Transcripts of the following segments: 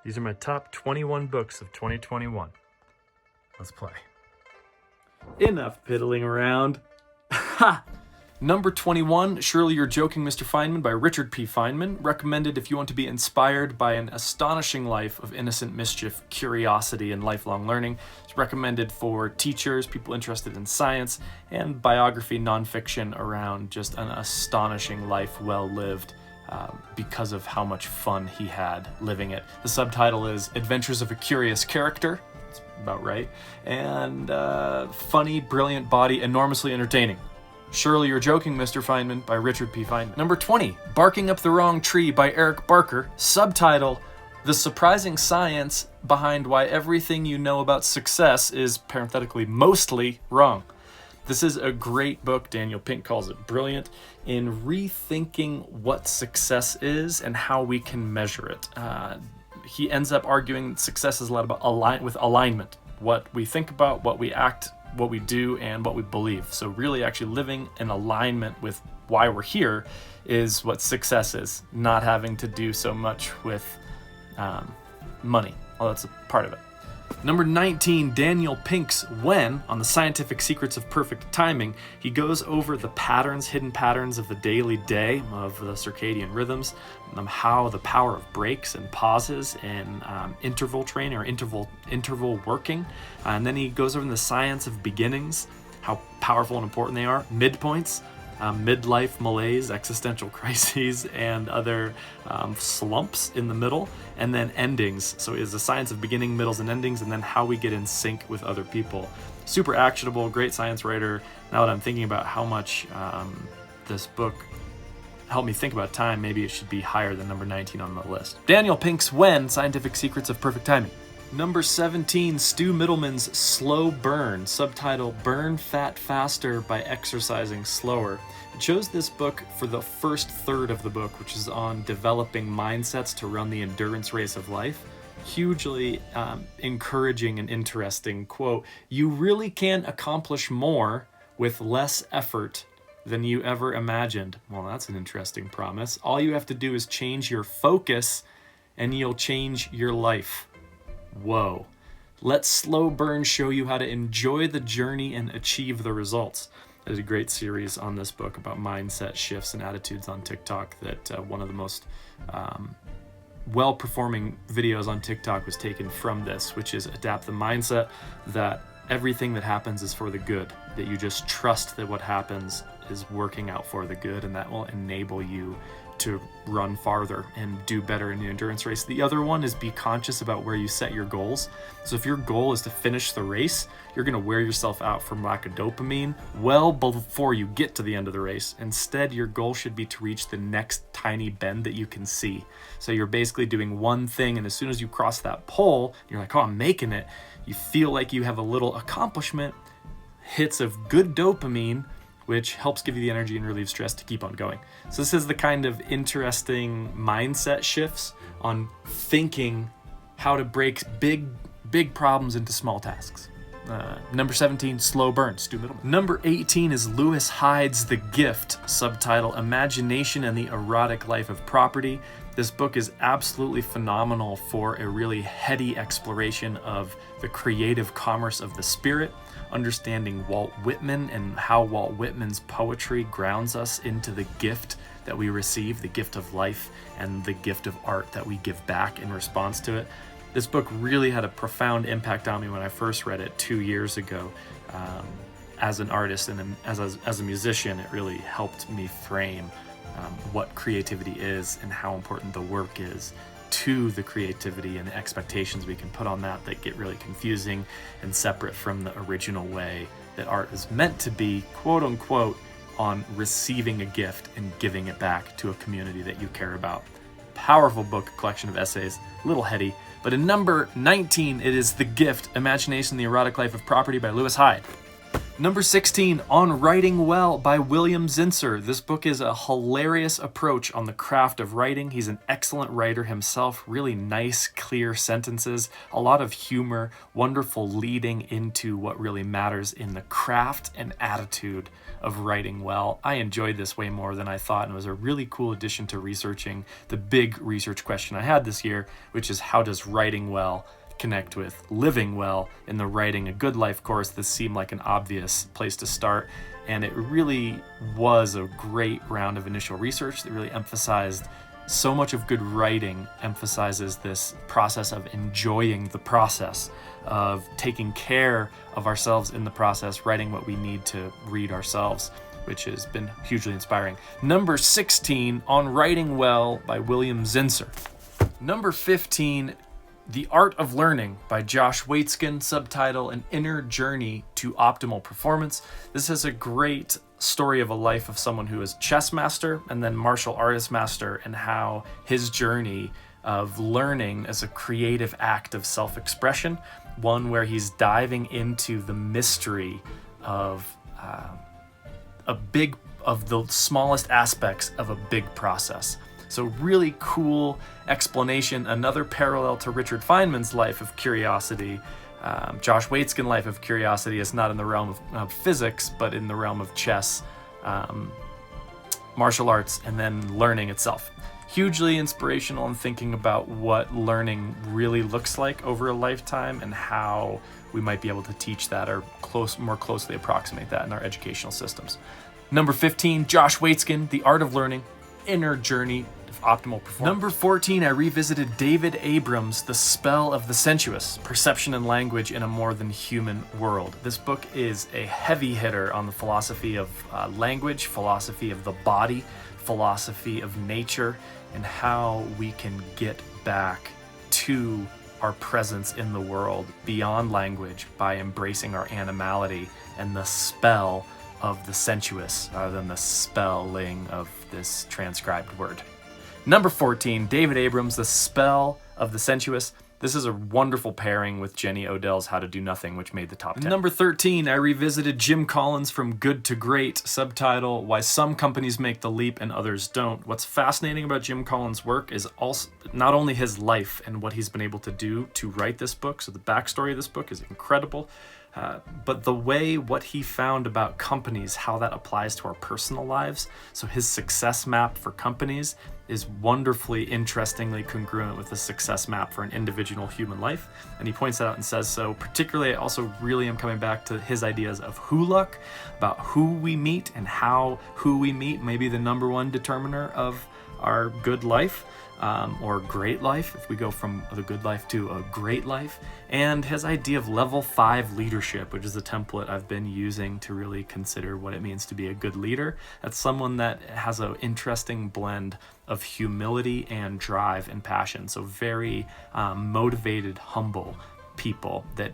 These are my top 21 books of 2021. Let's play. Enough piddling around. Ha! Number 21, Surely You're Joking, Mr. Feynman by Richard P. Feynman. Recommended if you want to be inspired by an astonishing life of innocent mischief, curiosity, and lifelong learning. It's recommended for teachers, people interested in science, and biography nonfiction around just an astonishing life well lived because of how much fun he had living it. The subtitle is Adventures of a Curious Character. That's about right. And funny, brilliant body, enormously entertaining. Surely You're Joking, Mr. Feynman by Richard P. Feynman. Number 20, Barking Up the Wrong Tree by Eric Barker. Subtitle, The Surprising Science Behind Why Everything You Know About Success is, parenthetically, mostly wrong. This is a great book. Daniel Pink calls it brilliant in rethinking what success is and how we can measure it. He ends up arguing success is a lot about alignment. What we think about, what we act, what we do, and what we believe. So really actually living in alignment with why we're here is what success is, not having to do so much with money. Well, that's a part of it. Number 19, Daniel Pink's When, on the Scientific Secrets of Perfect Timing. He goes over the hidden patterns of the daily day, of the circadian rhythms, how the power of breaks and pauses and interval training or interval working. And then he goes over the science of beginnings, how powerful and important they are, midpoints, midlife malaise, existential crises, and other slumps in the middle, and then endings. So it is the science of beginning, middles, and endings, and then how we get in sync with other people. Super actionable, great science writer. Now that I'm thinking about how much this book helped me think about time, maybe it should be higher than number 19 on the list. Daniel Pink's When, Scientific Secrets of Perfect Timing. Number 17, Stu Middleman's Slow Burn, subtitle Burn Fat Faster by Exercising Slower. I chose this book for the first third of the book, which is on developing mindsets to run the endurance race of life. Hugely encouraging and interesting quote. You really can accomplish more with less effort than you ever imagined. Well, that's an interesting promise. All you have to do is change your focus and you'll change your life. Whoa. Let Slow Burn show you how to enjoy the journey and achieve the results. There's a great series on this book about mindset shifts and attitudes on TikTok that one of the most well-performing videos on TikTok was taken from this, which is adapt the mindset that everything that happens is for the good, that you just trust that what happens is working out for the good, and that will enable you to run farther and do better in the endurance race. The other one is be conscious about where you set your goals. So if your goal is to finish the race, you're going to wear yourself out from lack of dopamine well before you get to the end of the race. Instead, your goal should be to reach the next tiny bend that you can see. So you're basically doing one thing, and as soon as you cross that pole, you're like, oh, I'm making it. You feel like you have a little accomplishment, hits of good dopamine, which helps give you the energy and relieve stress to keep on going. So this is the kind of interesting mindset shifts on thinking how to break big problems into small tasks. Number 17, Slow Burn, Stu Middleman. Number 18 is Lewis Hyde's The Gift, subtitle Imagination and the Erotic Life of Property. This book is absolutely phenomenal for a really heady exploration of the creative commerce of the spirit, understanding Walt Whitman and how Walt Whitman's poetry grounds us into the gift that we receive, the gift of life, and the gift of art that we give back in response to it. This book really had a profound impact on me when I first read it 2 years ago. As an artist and as a musician, it really helped me frame what creativity is and how important the work is to the creativity and the expectations we can put on that get really confusing and separate from the original way that art is meant to be, quote unquote, on receiving a gift and giving it back to a community that you care about. Powerful book, collection of essays, a little heady. But in number 19, it is The Gift, Imagination, the Erotic Life of Property by Lewis Hyde. Number 16, On Writing Well by William Zinsser. This book is a hilarious approach on the craft of writing. He's an excellent writer himself, really nice, clear sentences, a lot of humor, wonderful leading into what really matters in the craft and attitude of writing well. I enjoyed this way more than I thought, and it was a really cool addition to researching the big research question I had this year, which is how does writing well connect with living well? In the Writing a Good Life course, this seemed like an obvious place to start, and it really was a great round of initial research that really emphasized so much of good writing emphasizes this process of enjoying the process, of taking care of ourselves in the process, writing what we need to read ourselves, which has been hugely inspiring. Number 16, On Writing Well by William Zinsser. Number 15, The Art of Learning by Josh Waitzkin, subtitle An Inner Journey to Optimal Performance. This is a great story of a life of someone who is chess master and then martial artist master, and how his journey of learning as a creative act of self-expression, one where he's diving into the mystery of the smallest aspects of a big process. So really cool explanation, another parallel to Richard Feynman's Life of Curiosity. Josh Waitzkin's Life of Curiosity is not in the realm of physics, but in the realm of chess, martial arts, and then learning itself. Hugely inspirational in thinking about what learning really looks like over a lifetime and how we might be able to teach that or more closely approximate that in our educational systems. Number 15, Josh Waitzkin, The Art of Learning, Inner Journey of Optimal Performance. Number 14, I revisited David Abrams' The Spell of the Sensuous, Perception and Language in a More Than Human World. This book is a heavy hitter on the philosophy of language, philosophy of the body, philosophy of nature, and how we can get back to our presence in the world beyond language by embracing our animality and the spell of the sensuous rather than the spelling of this transcribed word. Number 14, David Abrams, The Spell of the Sensuous. This is a wonderful pairing with Jenny Odell's How to Do Nothing, which made the top 10. Number 13, I revisited Jim Collins' From Good to Great, subtitle Why Some Companies Make the Leap and Others Don't. What's fascinating about Jim Collins' work is also not only his life and what he's been able to do to write this book, so the backstory of this book is incredible, but the way what he found about companies, how that applies to our personal lives. So his success map for companies is wonderfully, interestingly congruent with the success map for an individual human life. And he points that out and says, so particularly I also really am coming back to his ideas of who luck, about who we meet and how who we meet may be the number one determiner of our good life. Or great life, if we go from the good life to a great life, and his idea of level 5 leadership, which is a template I've been using to really consider what it means to be a good leader. That's someone that has an interesting blend of humility and drive and passion. So very motivated, humble people that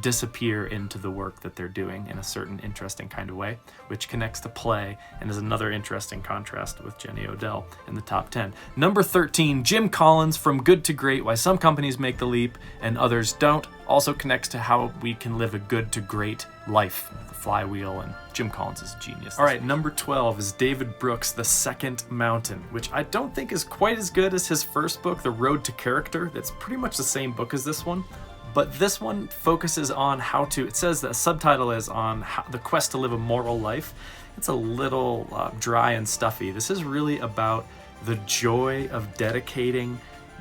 disappear into the work that they're doing in a certain interesting kind of way, which connects to play and is another interesting contrast with Jenny Odell in the top 10. Number 13, Jim Collins, From Good to Great, Why Some Companies Make the Leap and Others Don't, also connects to how we can live a good to great life, the flywheel, and Jim Collins is a genius. All right, number 12 is David Brooks' The Second Mountain, which I don't think is quite as good as his first book, The Road to Character. That's pretty much the same book as this one. But this one focuses on how to, it says the subtitle is on the quest to live a moral life. It's a little dry and stuffy. This is really about the joy of dedicating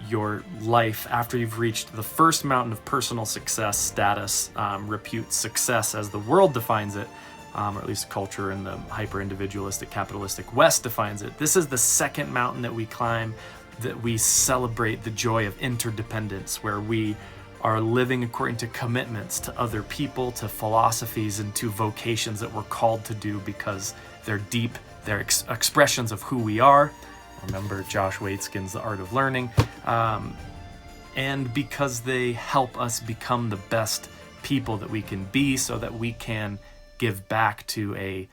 your life after you've reached the first mountain of personal success, status, repute, success as the world defines it, or at least culture in the hyper-individualistic, capitalistic West defines it. This is the second mountain that we climb, that we celebrate the joy of interdependence, where we are living according to commitments to other people, to philosophies, and to vocations that we're called to do because they're deep, they're expressions of who we are. Remember Josh Waitzkin's The Art of Learning. And because they help us become the best people that we can be so that we can give back to a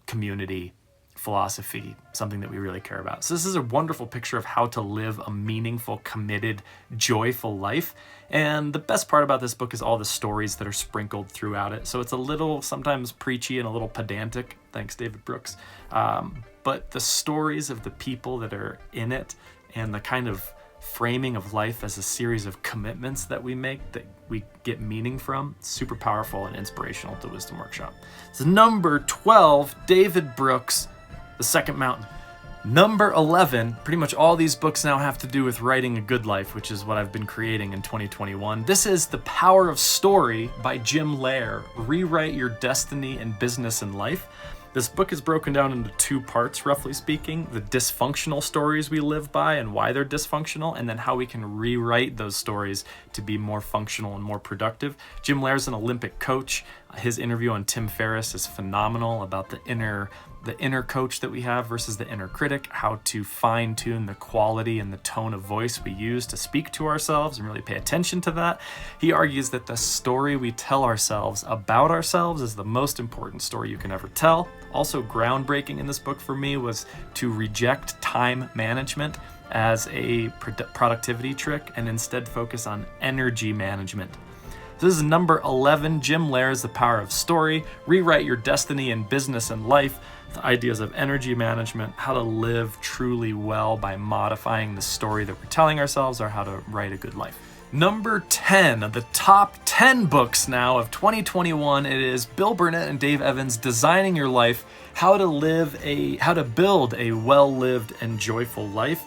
community philosophy something that we really care about. So this is a wonderful picture of how to live a meaningful, committed, joyful life. And the best part about this book is all the stories that are sprinkled throughout it. So it's a little sometimes preachy and a little pedantic. Thanks, David Brooks. But the stories of the people that are in it and the kind of framing of life as a series of commitments that we make that we get meaning from, super powerful and inspirational to Wisdom Workshop. So number 12, David Brooks, The Second Mountain. Number 11, pretty much all these books now have to do with writing a good life, which is what I've been creating in 2021. This is The Power of Story by Jim Lehrer, Rewrite Your Destiny in Business and Life. This book is broken down into 2 parts, roughly speaking: the dysfunctional stories we live by and why they're dysfunctional, and then how we can rewrite those stories to be more functional and more productive. Jim Lehrer's an Olympic coach. His interview on Tim Ferriss is phenomenal about the inner coach that we have versus the inner critic, how to fine-tune the quality and the tone of voice we use to speak to ourselves and really pay attention to that. He argues that the story we tell ourselves about ourselves is the most important story you can ever tell. Also groundbreaking in this book for me was to reject time management as a productivity trick and instead focus on energy management. This is number 11, Jim Lehrer's The Power of Story, Rewrite Your Destiny in Business and Life, the ideas of energy management, how to live truly well by modifying the story that we're telling ourselves, or how to write a good life. Number 10 of the top 10 books now of 2021, it is Bill Burnett and Dave Evans' Designing Your Life, how to build a well-lived and joyful life.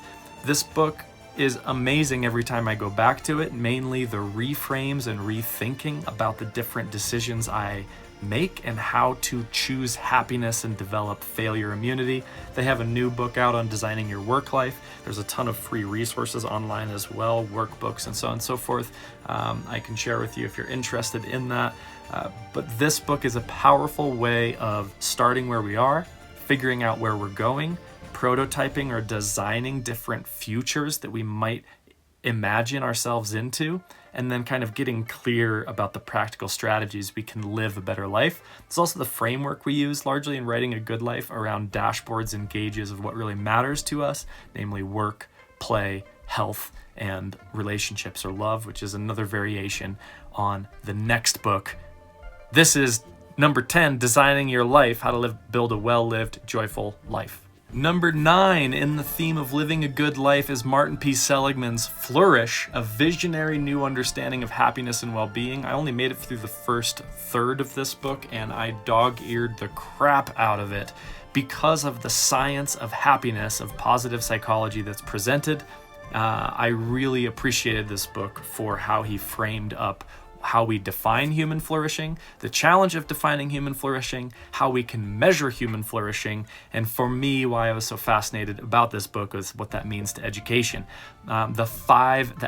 This book is amazing every time I go back to it, mainly the reframes and rethinking about the different decisions I make and how to choose happiness and develop failure immunity. They have a new book out on designing your work life. There's a ton of free resources online as well, workbooks and so on and so forth. I can share with you if you're interested in that. But this book is a powerful way of starting where we are, figuring out where we're going, prototyping or designing different futures that we might imagine ourselves into, and then kind of getting clear about the practical strategies we can live a better life. It's also the framework we use largely in writing a good life around dashboards and gauges of what really matters to us, namely work, play, health, and relationships or love, which is another variation on the next book. This is number 10, Designing Your Life, how to build a well-lived, joyful life. Number 9 in the theme of living a good life is Martin P. Seligman's Flourish, a visionary new understanding of happiness and well-being. I only made it through the first third of this book, and I dog-eared the crap out of it because of the science of happiness, of positive psychology that's presented. I really appreciated this book for how he framed up how we define human flourishing, the challenge of defining human flourishing, how we can measure human flourishing, and for me, why I was so fascinated about this book was what that means to education. The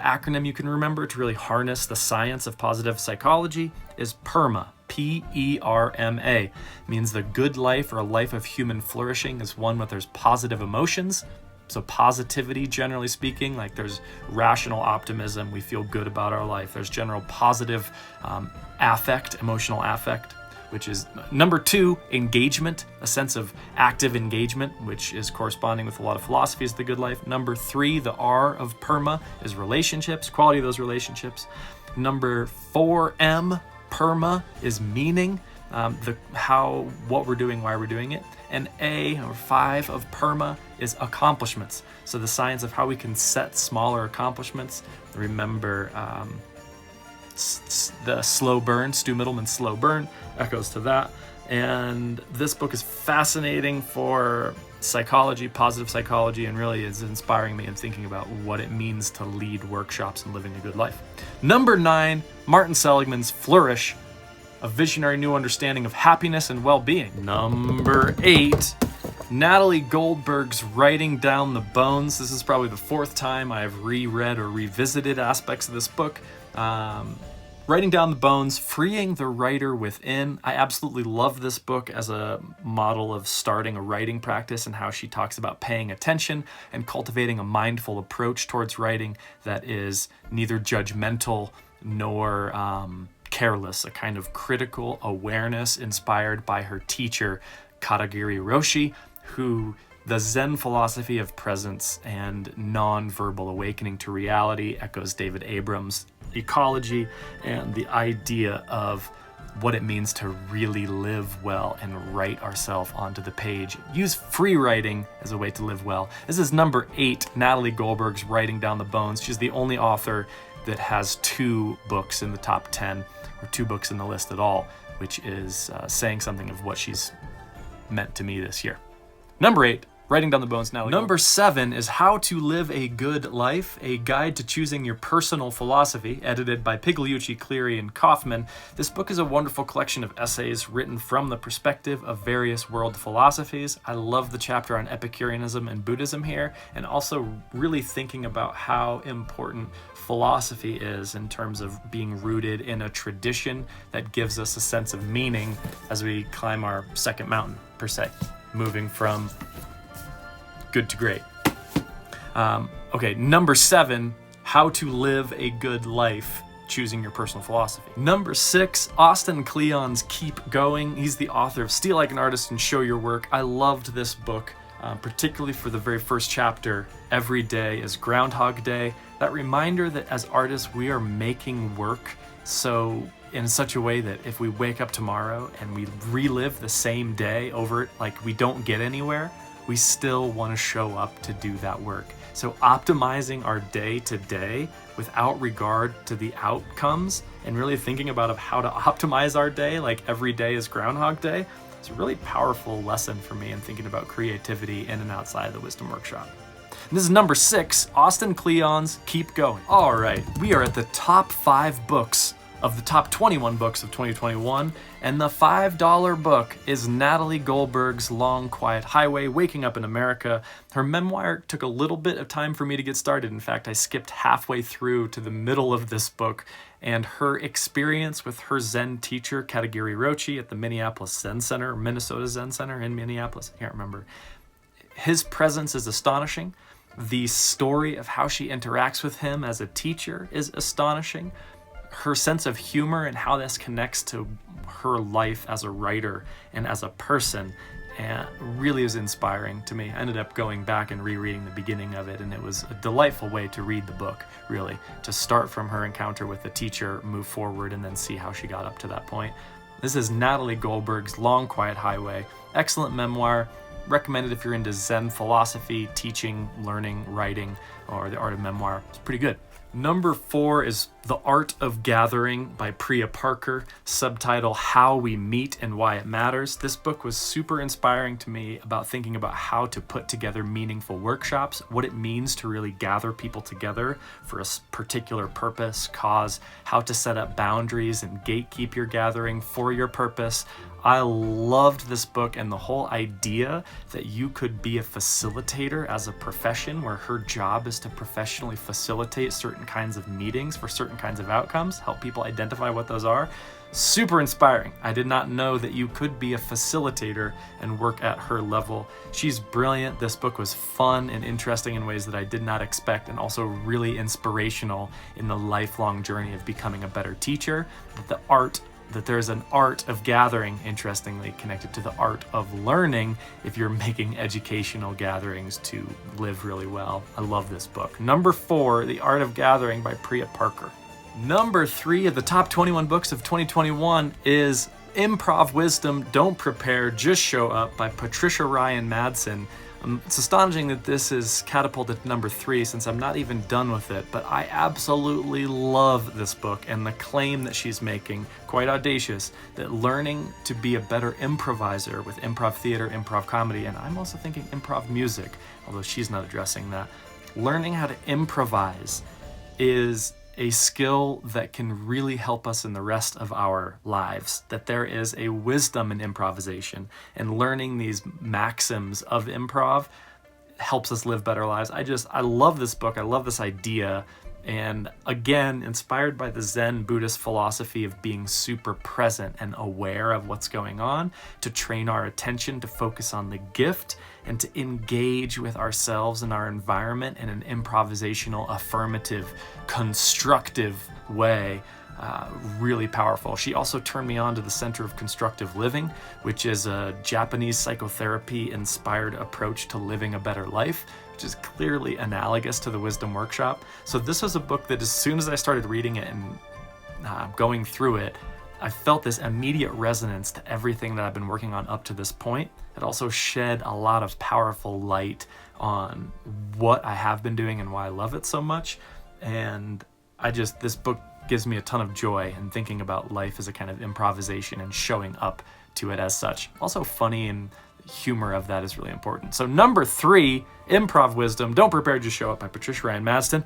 acronym you can remember to really harness the science of positive psychology is PERMA. P-E-R-M-A. Means the good life or a life of human flourishing is one where there's positive emotions. So positivity, generally speaking, like there's rational optimism, we feel good about our life. There's general positive affect, emotional affect, which is number 2, engagement, a sense of active engagement, which is corresponding with a lot of philosophies of the good life. Number 3, the R of PERMA, is relationships, quality of those relationships. Number 4M, PERMA, is meaning, what we're doing, why we're doing it. And A, or 5 of PERMA, is accomplishments. So the science of how we can set smaller accomplishments. Remember the slow burn, Stu Middleman's slow burn, echoes to that. And this book is fascinating for psychology, positive psychology, and really is inspiring me in thinking about what it means to lead workshops and living a good life. Number 9, Martin Seligman's Flourish, a visionary new understanding of happiness and well-being. Number 8, Natalie Goldberg's Writing Down the Bones. This is probably the 4th time I've reread or revisited aspects of this book. Writing Down the Bones, Freeing the Writer Within. I absolutely love this book as a model of starting a writing practice and how she talks about paying attention and cultivating a mindful approach towards writing that is neither judgmental nor careless, a kind of critical awareness inspired by her teacher, Katagiri Roshi. the Zen philosophy of presence and non-verbal awakening to reality echoes David Abrams' ecology and the idea of what it means to really live well and write ourselves onto the page. Use free writing as a way to live well. This is number 8, Natalie Goldberg's Writing Down the Bones. She's the only author that has 2 books in the top 10, or 2 books in the list at all, which is saying something of what she's meant to me this year. Number 8, Writing Down the Bones, Natalie. Number 7 is How to Live a Good Life, a guide to choosing your personal philosophy, edited by Pigliucci, Cleary, and Kaufman. This book is a wonderful collection of essays written from the perspective of various world philosophies. I love the chapter on Epicureanism and Buddhism here, and also really thinking about how important philosophy is in terms of being rooted in a tradition that gives us a sense of meaning as we climb our second mountain, per se, moving from good to great. Okay, number 7, How to Live a Good Life, choosing your personal philosophy. Number 6, Austin Kleon's Keep Going. He's the author of Steal Like an Artist and Show Your Work. I loved this book, particularly for the very first chapter, Every Day is Groundhog Day. That reminder that as artists, we are making work so in such a way that if we wake up tomorrow and we relive the same day over it, like we don't get anywhere, we still want to show up to do that work. So optimizing our day to day without regard to the outcomes and really thinking about how to optimize our day, like every day is Groundhog Day, it's a really powerful lesson for me in thinking about creativity in and outside of the Wisdom Workshop. And this is number 6, Austin Kleon's Keep Going. All right, we are at the top 5 books of the top 21 books of 2021, and the $5 book is Natalie Goldberg's Long Quiet Highway, Waking Up in America. Her memoir took a little bit of time for me to get started. In fact, I skipped halfway through to the middle of this book, and her experience with her Zen teacher, Katagiri Rochi, at the Minneapolis Zen Center, Minnesota Zen Center in Minneapolis, I can't remember. His presence is astonishing. The story of how she interacts with him as a teacher is astonishing. Her sense of humor and how this connects to her life as a writer and as a person really is inspiring to me. I ended up going back and rereading the beginning of it, and it was a delightful way to read the book, really, to start from her encounter with the teacher, move forward, and then see how she got up to that point. This is Natalie Goldberg's Long Quiet Highway. Excellent memoir. Recommended if you're into Zen philosophy, teaching, learning, writing, or the art of memoir. It's pretty good. Number 4 is The Art of Gathering by Priya Parker, subtitle How We Meet and Why It Matters. This book was super inspiring to me about thinking about how to put together meaningful workshops, what it means to really gather people together for a particular purpose, cause, how to set up boundaries and gatekeep your gathering for your purpose. I loved this book and the whole idea that you could be a facilitator as a profession, where her job is to professionally facilitate certain kinds of meetings for certain kinds of outcomes, help people identify what those are. Super inspiring. I did not know that you could be a facilitator and work at her level. She's brilliant. This book was fun and interesting in ways that I did not expect, and also really inspirational in the lifelong journey of becoming a better teacher. That there's an art of gathering, interestingly, connected to the art of learning if you're making educational gatherings to live really well. I love this book. Number 4, The Art of Gathering by Priya Parker. Number 3 of the top 21 books of 2021 is Improv Wisdom, Don't Prepare, Just Show Up by Patricia Ryan Madsen. It's astonishing that this is catapulted to number 3 since I'm not even done with it, but I absolutely love this book and the claim that she's making, quite audacious, that learning to be a better improviser with improv theater, improv comedy, and I'm also thinking improv music, although she's not addressing that. Learning how to improvise is a skill that can really help us in the rest of our lives, that there is a wisdom in improvisation, and learning these maxims of improv helps us live better lives. I love this book. I love this idea. And again, inspired by the Zen Buddhist philosophy of being super present and aware of what's going on, to train our attention to focus on the gift and to engage with ourselves and our environment in an improvisational, affirmative, constructive way. really powerful. She also turned me on to the Center of Constructive Living, which is a Japanese psychotherapy-inspired approach to living a better life, which is clearly analogous to the Wisdom Workshop. So this was a book that as soon as I started reading it and going through it, I felt this immediate resonance to everything that I've been working on up to this point. It also shed a lot of powerful light on what I have been doing and why I love it so much. And this book gives me a ton of joy in thinking about life as a kind of improvisation and showing up to it as such. Also funny, and the humor of that is really important. So number 3, Improv Wisdom, Don't Prepare, Just Show Up by Patricia Ryan Madston.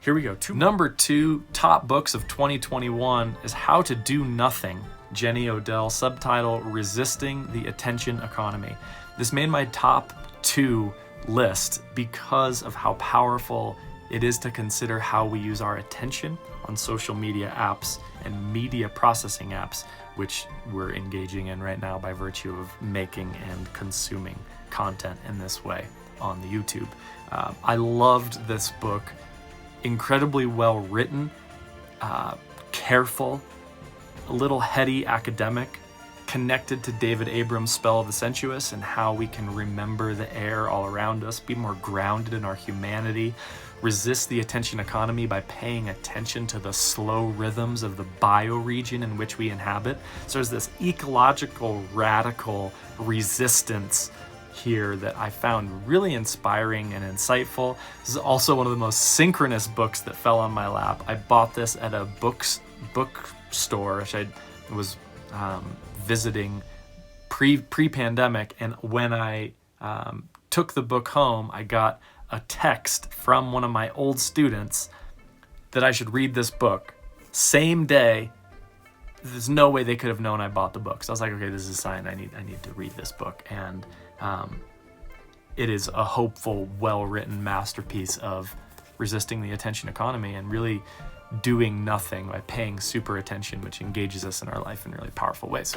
Here we go. Number 2 top books of 2021 is How to Do Nothing, Jenny Odell, subtitle Resisting the Attention Economy. This made my top 2 list because of how powerful it is to consider how we use our attention on social media apps and media processing apps, which we're engaging in right now by virtue of making and consuming content in this way on the YouTube. I loved this book. Incredibly well written, careful, a little heady academic, connected to David Abrams' Spell of the Sensuous and how we can remember the air all around us, be more grounded in our humanity, resist the attention economy by paying attention to the slow rhythms of the bioregion in which we inhabit. So there's this ecological, radical resistance here that I found really inspiring and insightful. This is also one of the most synchronous books that fell on my lap. I bought this at a bookstore, which I was visiting pre-pandemic, and when I took the book home, I got a text from one of my old students that I should read this book. Same day. There's no way they could have known I bought the book. So I was like, okay, this is a sign. I need to read this book. And it is a hopeful, well-written masterpiece of resisting the attention economy and really doing nothing by paying super attention, which engages us in our life in really powerful ways.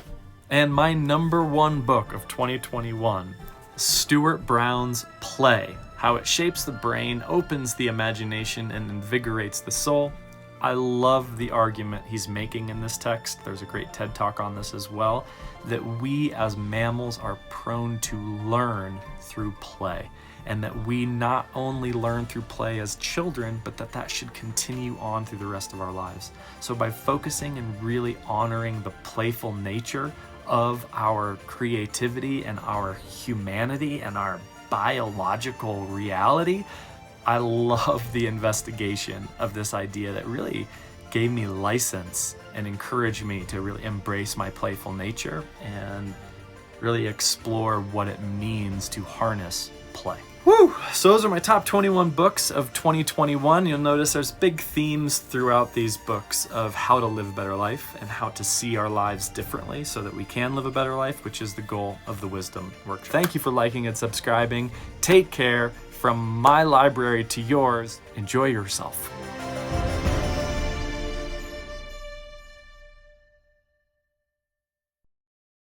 And my number 1 book of 2021, Stuart Brown's Play, How It Shapes the Brain, Opens the Imagination, and Invigorates the Soul. I love the argument he's making in this text. There's a great TED Talk on this as well, that we as mammals are prone to learn through play, and that we not only learn through play as children, but that should continue on through the rest of our lives. So by focusing and really honoring the playful nature of our creativity and our humanity and our biological reality, I love the investigation of this idea that really gave me license and encouraged me to really embrace my playful nature and really explore what it means to harness play. Woo! So those are my top 21 books of 2021. You'll notice there's big themes throughout these books of how to live a better life and how to see our lives differently so that we can live a better life, which is the goal of the Wisdom Workshop. Thank you for liking and subscribing. Take care. From my library to yours, enjoy yourself.